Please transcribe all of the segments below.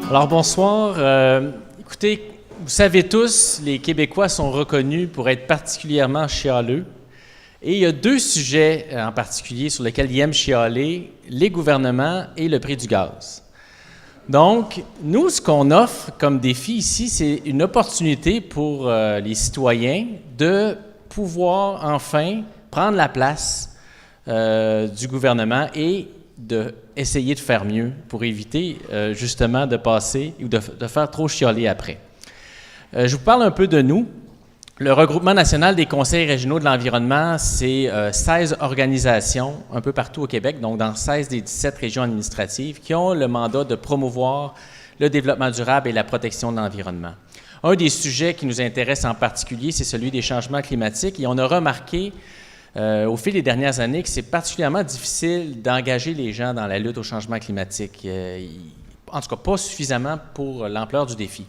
Alors bonsoir. Écoutez, vous savez tous, les Québécois sont reconnus pour être particulièrement chialeux. Et il y a deux sujets en particulier sur lesquels ils aiment chialer, les gouvernements et le prix du gaz. Donc, nous, ce qu'on offre comme défi ici, c'est une opportunité pour les citoyens de pouvoir enfin prendre la place du gouvernement et d'essayer de faire mieux pour éviter justement de passer ou de faire trop chialer après. Je vous parle un peu de nous. Le Regroupement national des conseils régionaux de l'environnement, c'est 16 organisations un peu partout au Québec, donc dans 16 des 17 régions administratives, qui ont le mandat de promouvoir le développement durable et la protection de l'environnement. Un des sujets qui nous intéresse en particulier, c'est celui des changements climatiques, et on a remarqué au fil des dernières années que c'est particulièrement difficile d'engager les gens dans la lutte au changement climatique. En tout cas, pas suffisamment pour l'ampleur du défi.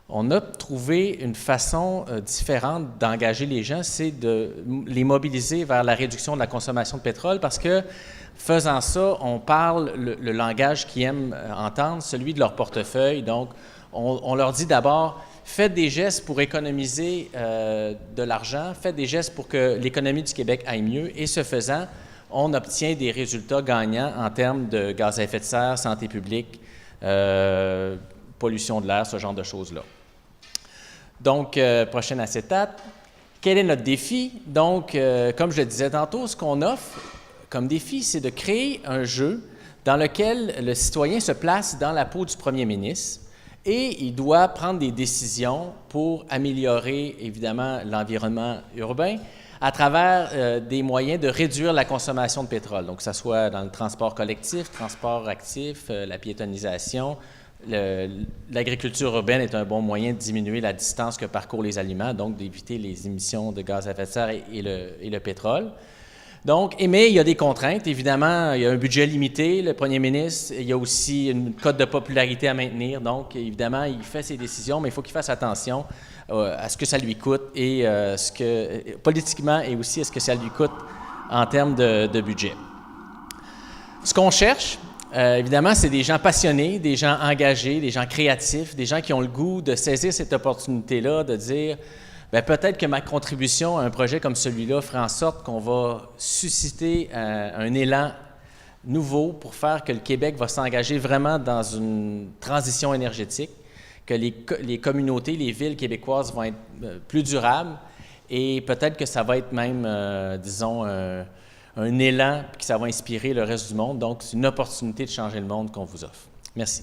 On a trouvé une façon différente d'engager les gens, c'est de les mobiliser vers la réduction de la consommation de pétrole parce que, faisant ça, on parle le langage qu'ils aiment entendre, celui de leur portefeuille. Donc, on leur dit d'abord, faites des gestes pour économiser de l'argent, faites des gestes pour que l'économie du Québec aille mieux, et ce faisant, on obtient des résultats gagnants en termes de gaz à effet de serre, santé publique, pollution de l'air, ce genre de choses-là. Donc, prochaine acétate. Quel est notre défi? Donc, comme je le disais tantôt, ce qu'on offre comme défi, c'est de créer un jeu dans lequel le citoyen se place dans la peau du premier ministre et il doit prendre des décisions pour améliorer, évidemment, l'environnement urbain à travers des moyens de réduire la consommation de pétrole. Donc, que ce soit dans le transport collectif, transport actif, la piétonisation. L'agriculture urbaine est un bon moyen de diminuer la distance que parcourent les aliments, donc d'éviter les émissions de gaz à effet de serre et le pétrole. Donc, mais il y a des contraintes. Évidemment, il y a un budget limité, le premier ministre. Il y a aussi une cote de popularité à maintenir. Donc, évidemment, il fait ses décisions, mais il faut qu'il fasse attention à ce que ça lui coûte et politiquement et aussi à ce que ça lui coûte en termes de budget. Ce qu'on cherche, évidemment, c'est des gens passionnés, des gens engagés, des gens créatifs, des gens qui ont le goût de saisir cette opportunité-là, de dire bien, peut-être que ma contribution à un projet comme celui-là fera en sorte qu'on va susciter un élan nouveau pour faire que le Québec va s'engager vraiment dans une transition énergétique, que les communautés, les villes québécoises vont être plus durables et peut-être que ça va être même, disons, un élan, puis que ça va inspirer le reste du monde. Donc, c'est une opportunité de changer le monde qu'on vous offre. Merci.